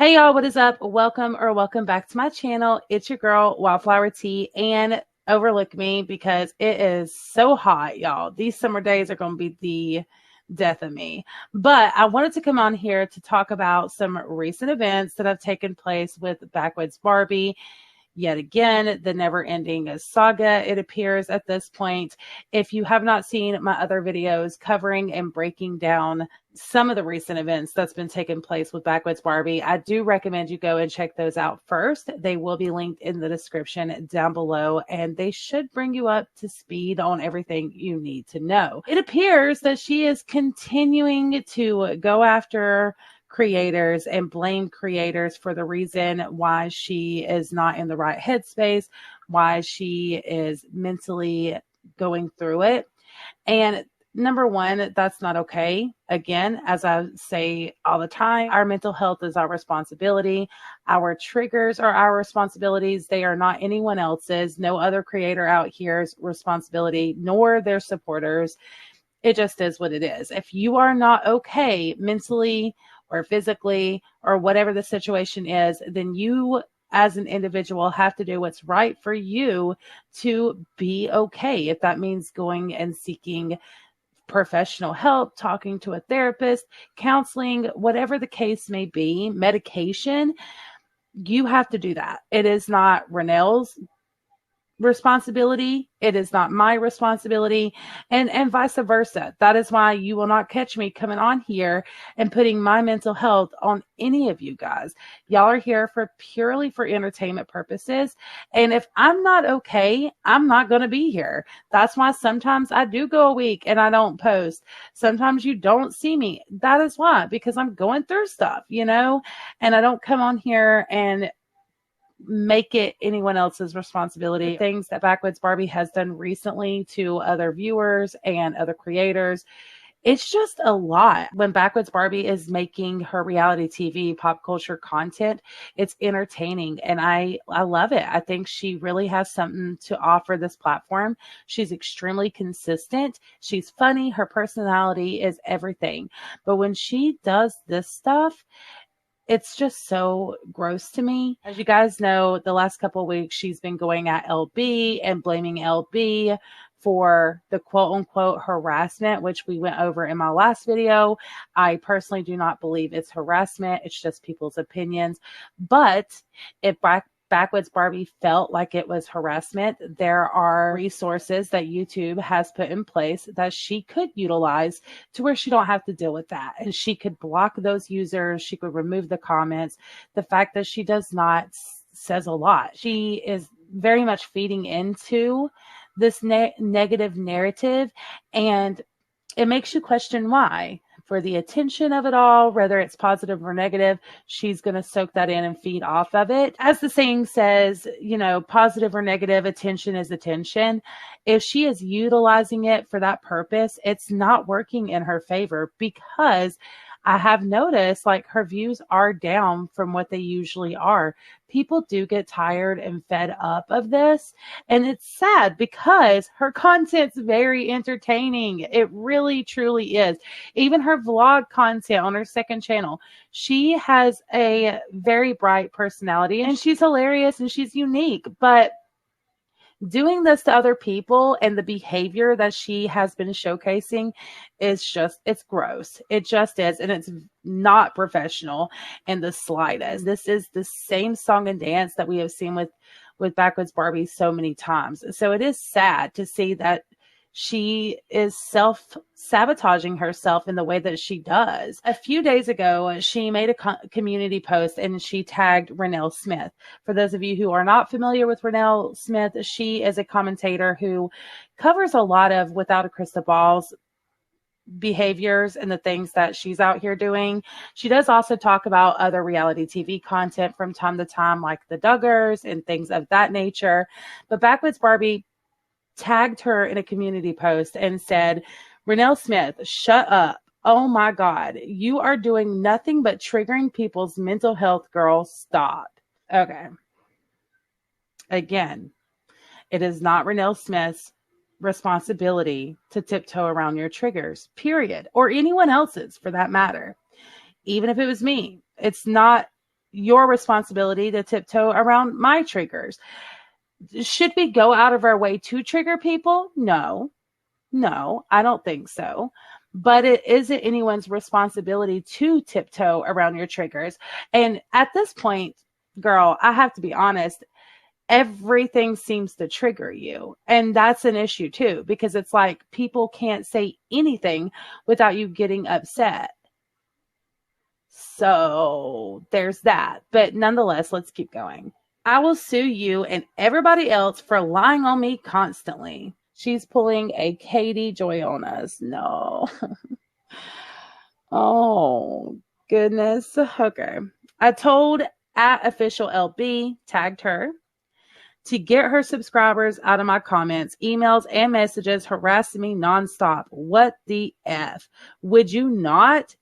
Hey y'all, what is up? Welcome back to my channel. It's your girl, Wildflower Tea, and overlook me because it is so hot, y'all. These summer days are going to be the death of me. But I wanted to come on here to talk about some recent events that have taken place with Backwood Barbi. Yet again, the never-ending saga, it appears at this point. If you have not seen my other videos covering and breaking down some of the recent events that's been taking place with Backwood Barbi, I do recommend you go and check those out first. They will be linked in the description down below, and they should bring you up to speed on everything you need to know. It appears that she is continuing to go after creators and blame creators for the reason why she is not in the right headspace, why she is mentally going through it. And number one, that's not okay. Again, as I say all the time, our mental health is our responsibility. Our triggers are our responsibilities. They are not anyone else's. No other creator out here's responsibility, nor their supporters. It just is what it is. If you are not okay mentally or physically or whatever the situation is, then you as an individual have to do what's right for you to be okay. If that means going and seeking professional help, talking to a therapist, counseling, whatever the case may be, medication, you have to do that. It is not Renelle's responsibility. It is not my responsibility, and vice versa. That is why you will not catch me coming on here and putting my mental health on any of you guys. Y'all are here for purely for entertainment purposes. And if I'm not okay, I'm not going to be here. That's why sometimes I do go a week and I don't post. Sometimes you don't see me. That is why, because I'm going through stuff, and I don't come on here and make it anyone else's responsibility. Things that Backwood Barbi has done recently to other viewers and other creators, it's just a lot. When Backwood Barbi is making her reality TV pop culture content, it's entertaining and I love it. I think she really has something to offer this platform. She's extremely consistent. She's funny. Her personality is everything. But when she does this stuff, it's just so gross to me. As you guys know, the last couple of weeks, she's been going at Elle Bee and blaming Elle Bee for the quote unquote harassment, which we went over in my last video. I personally do not believe it's harassment. It's just people's opinions. But if Backwood Barbi felt like it was harassment, there are resources that YouTube has put in place that she could utilize to where she don't have to deal with that. And she could block those users. She could remove the comments. The fact that she does not says a lot. She is very much feeding into this negative narrative, and it makes you question why. For the attention of it all, whether it's positive or negative, she's going to soak that in and feed off of it. As the saying says, positive or negative, attention is attention. If she is utilizing it for that purpose, it's not working in her favor, because I have noticed like her views are down from what they usually are. People do get tired and fed up of this. And it's sad because her content's very entertaining. It really, truly is. Even her vlog content on her second channel, she has a very bright personality and she's hilarious and she's unique. But doing this to other people and the behavior that she has been showcasing is just, it's gross. It just is. And it's not professional in the slightest. This is the same song and dance that we have seen with Backwood Barbi so many times. So it is sad to see that she is self-sabotaging herself in the way that she does. A few days ago, she made a community post and she tagged Renelle Smith. For those of you who are not familiar with Renelle Smith, she is a commentator who covers a lot of Without a Crystal Ball's behaviors and the things that she's out here doing. She does also talk about other reality TV content from time to time, like the Duggars and things of that nature. But Backwood Barbi tagged her in a community post and said, Renelle Smith, shut up. Oh my God, you are doing nothing but triggering people's mental health, girl. Stop. Okay. Again, it is not Renelle Smith's responsibility to tiptoe around your triggers, period, or anyone else's for that matter. Even if it was me, it's not your responsibility to tiptoe around my triggers. Should we go out of our way to trigger people? No, I don't think so. But it isn't anyone's responsibility to tiptoe around your triggers. And at this point, girl, I have to be honest, everything seems to trigger you. And that's an issue too, because it's like people can't say anything without you getting upset. So there's that. But nonetheless, let's keep going. I will sue you and everybody else for lying on me constantly. She's pulling a Katie Joy on us. No. Oh, goodness. Okay. I told @official Elle Bee, tagged her, to get her subscribers out of my comments, emails, and messages harassing me nonstop. What the F? Would you not?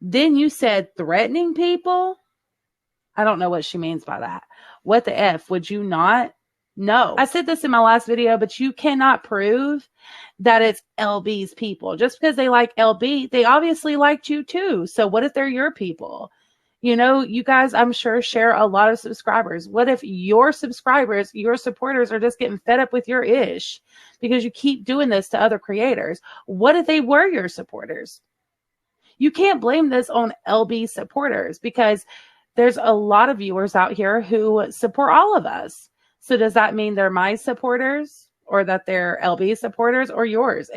Then you said threatening people? I don't know what she means by that. What the F? Would you not? No. I said this in my last video, but you cannot prove that it's Elle Bee's people. Just because they like Elle Bee, they obviously liked you too. So what if they're your people? You know, you guys, I'm sure, share a lot of subscribers. What if your subscribers, your supporters are just getting fed up with your ish because you keep doing this to other creators? What if they were your supporters? You can't blame this on Elle Bee supporters because there's a lot of viewers out here who support all of us. So does that mean they're my supporters or that they're Elle Bee supporters or yours?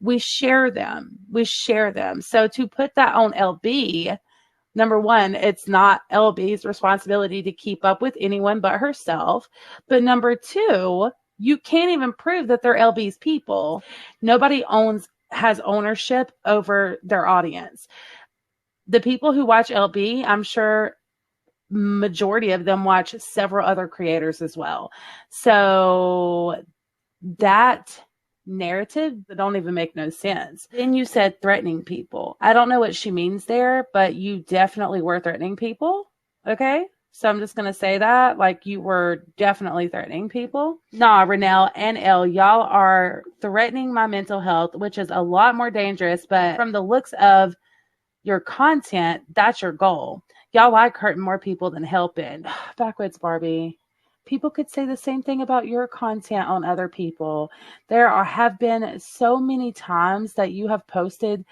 We share them. We share them. So to put that on Elle Bee, number one, it's not Elle Bee's responsibility to keep up with anyone but herself. But number two, you can't even prove that they're Elle Bee's people. Nobody has ownership over their audience. The people who watch Elle Bee, I'm sure majority of them watch several other creators as well. So that narrative that don't even make no sense. Then you said threatening people. I don't know what she means there, but you definitely were threatening people. Okay. So I'm just going to say that, like, you were definitely threatening people. Nah, Renelle and Elle, y'all are threatening my mental health, which is a lot more dangerous. But from the looks of your content, that's your goal. Y'all like hurting more people than helping. Backwoods Barbi. People could say the same thing about your content on other people. Have been so many times that you have posted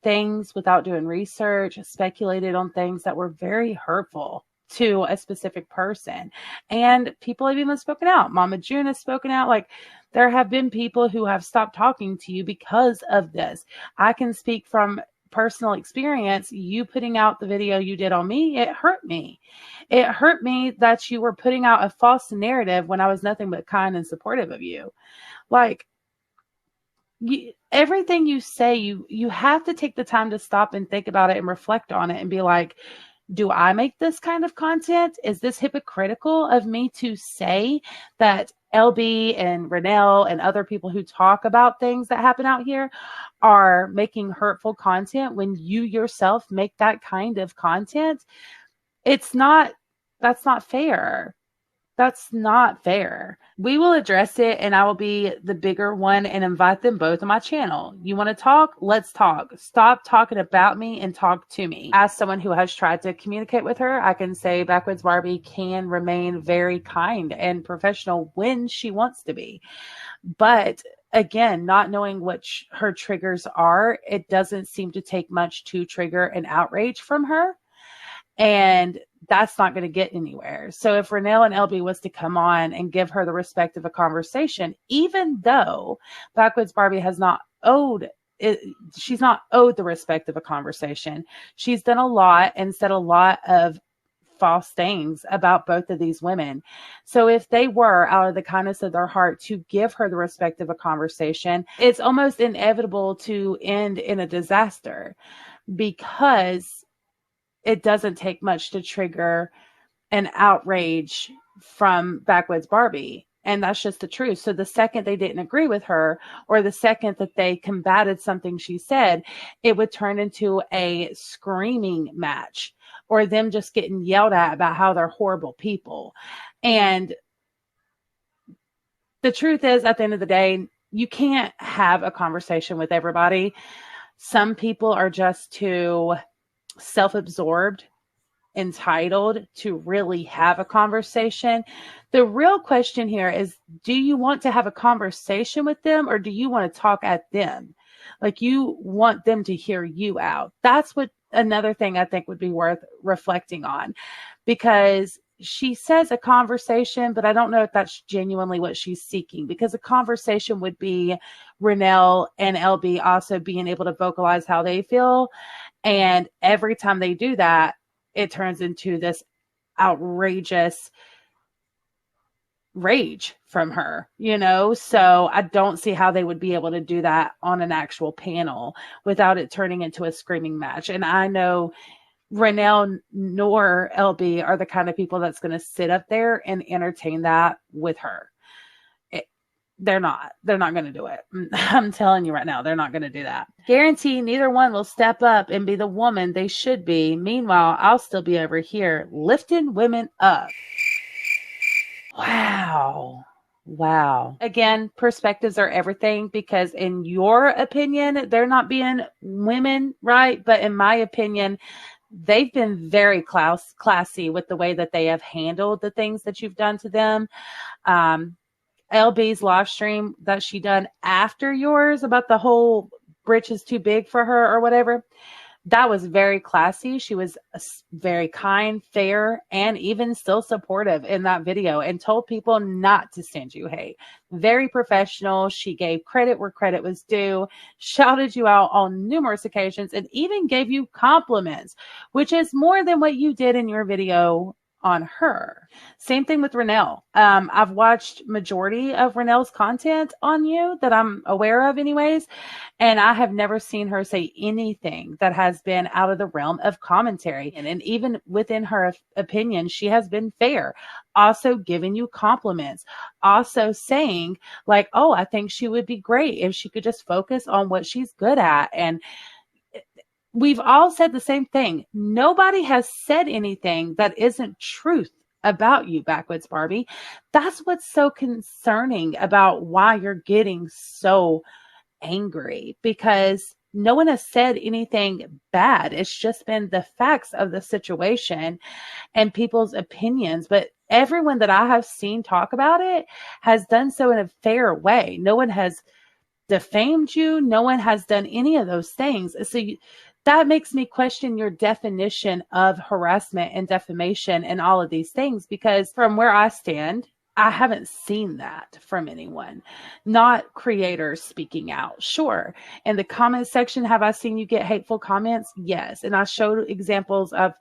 things without doing research, speculated on things that were very hurtful to a specific person. And people have even spoken out. Mama June has spoken out. Like, there have been people who have stopped talking to you because of this. I can speak from personal experience. You putting out the video you did on me, it hurt me. It hurt me that you were putting out a false narrative when I was nothing but kind and supportive of you. Like, everything you say, you have to take the time to stop and think about it and reflect on it and be like, do I make this kind of content? Is this hypocritical of me to say that Elle Bee and Renelle and other people who talk about things that happen out here are making hurtful content when you yourself make that kind of content? That's not fair. That's not fair. We will address it, and I will be the bigger one and invite them both on my channel. You want to talk? Let's talk. Stop talking about me and talk to me. As someone who has tried to communicate with her, I can say Backwoods Barbi can remain very kind and professional when she wants to be. But again, not knowing what her triggers are, it doesn't seem to take much to trigger an outrage from her. And that's not going to get anywhere. So if Renelle and Elle Bee was to come on and give her the respect of a conversation, even though Backwoods Barbi has not owed it, she's not owed the respect of a conversation. She's done a lot and said a lot of false things about both of these women. So if they were, out of the kindness of their heart, to give her the respect of a conversation, it's almost inevitable to end in a disaster, because it doesn't take much to trigger an outrage from Backwoods Barbi. And that's just the truth. So the second they didn't agree with her, or the second that they combated something she said, it would turn into a screaming match, or them just getting yelled at about how they're horrible people. And the truth is, at the end of the day, you can't have a conversation with everybody. Some people are just too self-absorbed entitled to really have a conversation. The real question here is, do you want to have a conversation with them, or do you want to talk at them? Like, you want them to hear you out. That's what another thing I think would be worth reflecting on, because she says a conversation, but I don't know if that's genuinely what she's seeking, because a conversation would be Renelle and Elle Bee also being able to vocalize how they feel. And every time they do that, it turns into this outrageous rage from her, you know? So I don't see how they would be able to do that on an actual panel without it turning into a screaming match. And I know Renelle nor Elle Bee are the kind of people that's going to sit up there and entertain that with her. They're not going to do it. I'm telling you right now, they're not going to do that. Guarantee neither one will step up and be the woman they should be. Meanwhile, I'll still be over here lifting women up. Wow. Again, perspectives are everything, because in your opinion, they're not being women, right? But in my opinion, they've been very classy with the way that they have handled the things that you've done to them. Elle Bee's live stream that she done after yours about the whole britch is too big for her or whatever, that was very classy. She was very kind, fair, and even still supportive in that video, and told people not to send you hate. Very professional. She gave credit where credit was due, shouted you out on numerous occasions, and even gave you compliments, which is more than what you did in your video on her. Same thing with Renelle. I've watched majority of Renelle's content on you that I'm aware of anyways, and I have never seen her say anything that has been out of the realm of commentary. And even within her opinion, she has been fair, also giving you compliments, also saying like, oh, I think she would be great if she could just focus on what she's good at. And we've all said the same thing. Nobody has said anything that isn't truth about you, Backwoods Barbi. That's what's so concerning about why you're getting so angry, because no one has said anything bad. It's just been the facts of the situation and people's opinions. But everyone that I have seen talk about it has done so in a fair way. No one has defamed you. No one has done any of those things. So that makes me question your definition of harassment and defamation and all of these things, because from where I stand, I haven't seen that from anyone, not creators speaking out. Sure. In the comment section, have I seen you get hateful comments? Yes. And I showed examples of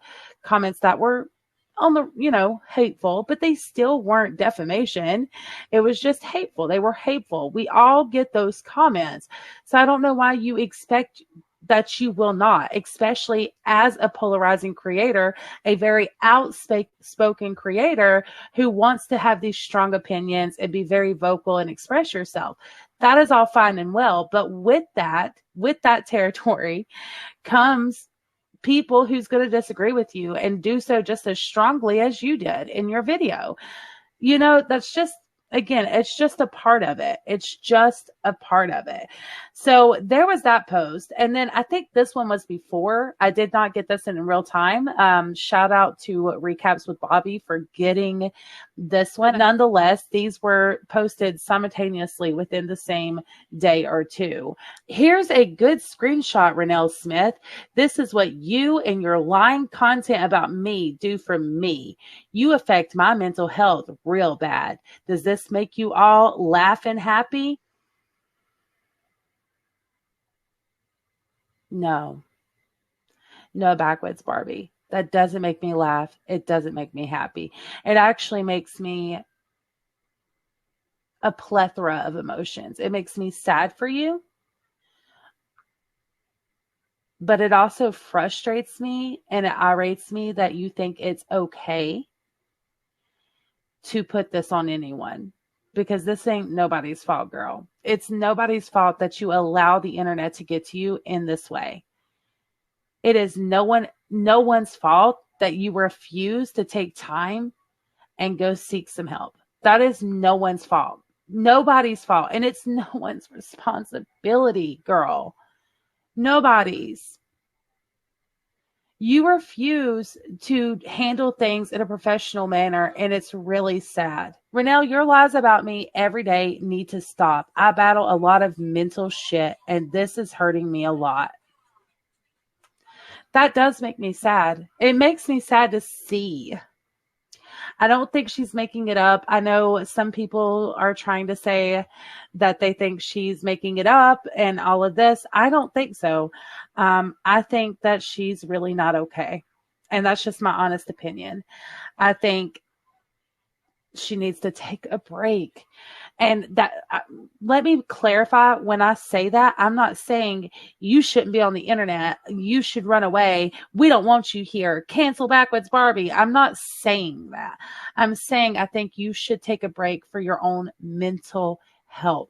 comments that were on the, hateful, but they still weren't defamation. It was just hateful. They were hateful. We all get those comments. So I don't know why you expect that you will not, especially as a polarizing creator, a very outspoken creator who wants to have these strong opinions and be very vocal and express yourself. That is all fine and well. But with that territory comes people who's going to disagree with you and do so just as strongly as you did in your video. That's just, again, it's just a part of it. It's just a part of it. So there was that post. And then I think this one was before. I did not get this in real time. Shout out to Recaps with Bobby for getting this one. Nonetheless, these were posted simultaneously within the same day or two. Here's a good screenshot, Renelle Smith. This is what you and your lying content about me do for me. You affect my mental health real bad. Does this make you all laugh and happy? No, Backwoods Barbi. That doesn't make me laugh. It doesn't make me happy. It actually makes me a plethora of emotions. It makes me sad for you, but it also frustrates me and it irritates me that you think it's okay to put this on anyone, because this ain't nobody's fault, girl. It's nobody's fault that you allow the internet to get to you in this way. It is no one's fault that you refuse to take time and go seek some help. That is no one's fault. Nobody's fault. And it's no one's responsibility, girl. Nobody's. You refuse to handle things in a professional manner, and it's really sad. Renelle, your lies about me every day need to stop. I battle a lot of mental shit, and this is hurting me a lot. That does make me sad. It makes me sad to see. I don't think she's making it up. I know some people are trying to say that they think she's making it up and all of this. I don't think so. I think that she's really not okay. And that's just my honest opinion. I think she needs to take a break. And that, let me clarify, when I say that, I'm not saying you shouldn't be on the internet. You should run away. We don't want you here. Cancel Backwoods Barbi. I'm not saying that. I'm saying I think you should take a break for your own mental health.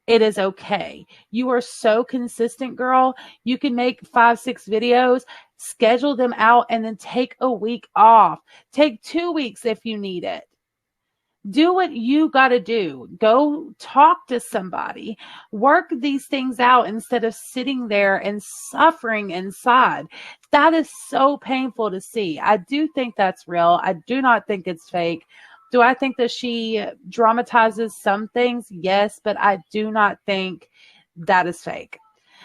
It is okay. You are so consistent, girl. You can make 5-6 videos, schedule them out, and then take a week off. Take 2 weeks if you need it. Do what you got to do. Go talk to somebody. Work these things out instead of sitting there and suffering inside. That is so painful to see. I do think that's real. I do not think it's fake. Do I think that she dramatizes some things? Yes, but I do not think that is fake.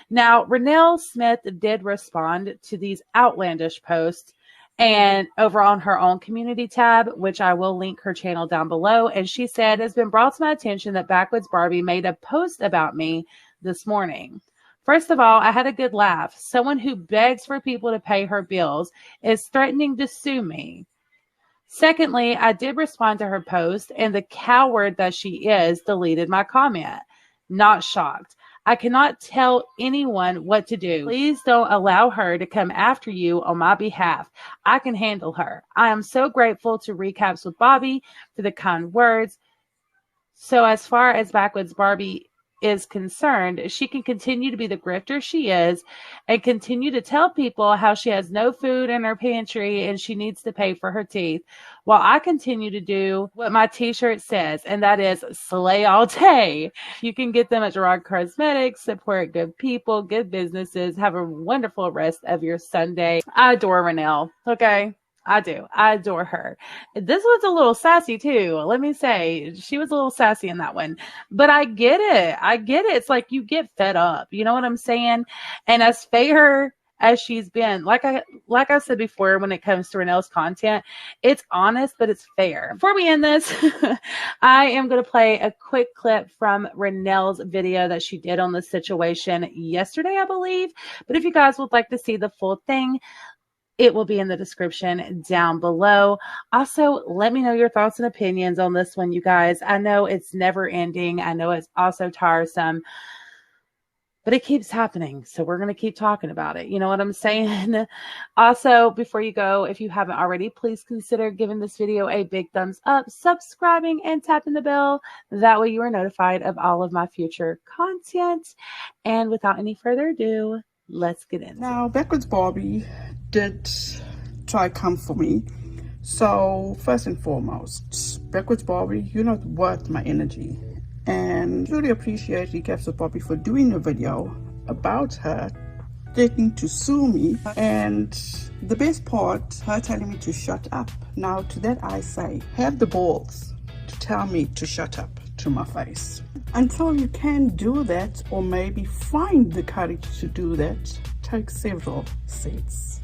Now, Renelle Smith did respond to these outlandish posts and over on her own community tab, which I will link her channel down below. And she said, it's been brought to my attention that Backwoods Barbi made a post about me this morning. First of all, I had a good laugh. Someone who begs for people to pay her bills is threatening to sue me. Secondly, I did respond to her post, and the coward that she is deleted my comment. Not shocked. I cannot tell anyone what to do. Please don't allow her to come after you on my behalf. I can handle her. I am so grateful to Recaps with Bobby for the kind words. So as far as Backwoods Barbi is concerned, she can continue to be the grifter she is and continue to tell people how she has no food in her pantry and she needs to pay for her teeth, while I continue to do what my t-shirt says, and that is slay all day. You can get them at Gerard Cosmetics. Support good people, good businesses. Have a wonderful rest of your Sunday. I adore Renelle. Okay. I do. I adore her. This was a little sassy too. Let me say, she was a little sassy in that one, but I get it. I get it. It's like you get fed up. You know what I'm saying? And as fair as she's been, like I said before, when it comes to Renelle's content, it's honest, but it's fair. Before we end this, I am going to play a quick clip from Renelle's video that she did on the situation yesterday, I believe. But if you guys would like to see the full thing, it will be in the description down below. Also, let me know your thoughts and opinions on this one, you guys. I know it's never ending. I know it's also tiresome, but it keeps happening. So we're going to keep talking about it. You know what I'm saying? Also, before you go, if you haven't already, please consider giving this video a big thumbs up, subscribing, and tapping the bell. That way you are notified of all of my future content. And without any further ado, let's get in. Now, Backwoods Barbi did try come for me. So first and foremost, Backwoods Barbi, you're not worth my energy. And really appreciate Recaps with Bobby for doing a video about her threatening to sue me. And the best part, her telling me to shut up. Now to that I say, have the balls to tell me to shut up to my face. Until you can do that, or maybe find the courage to do that, take several seats.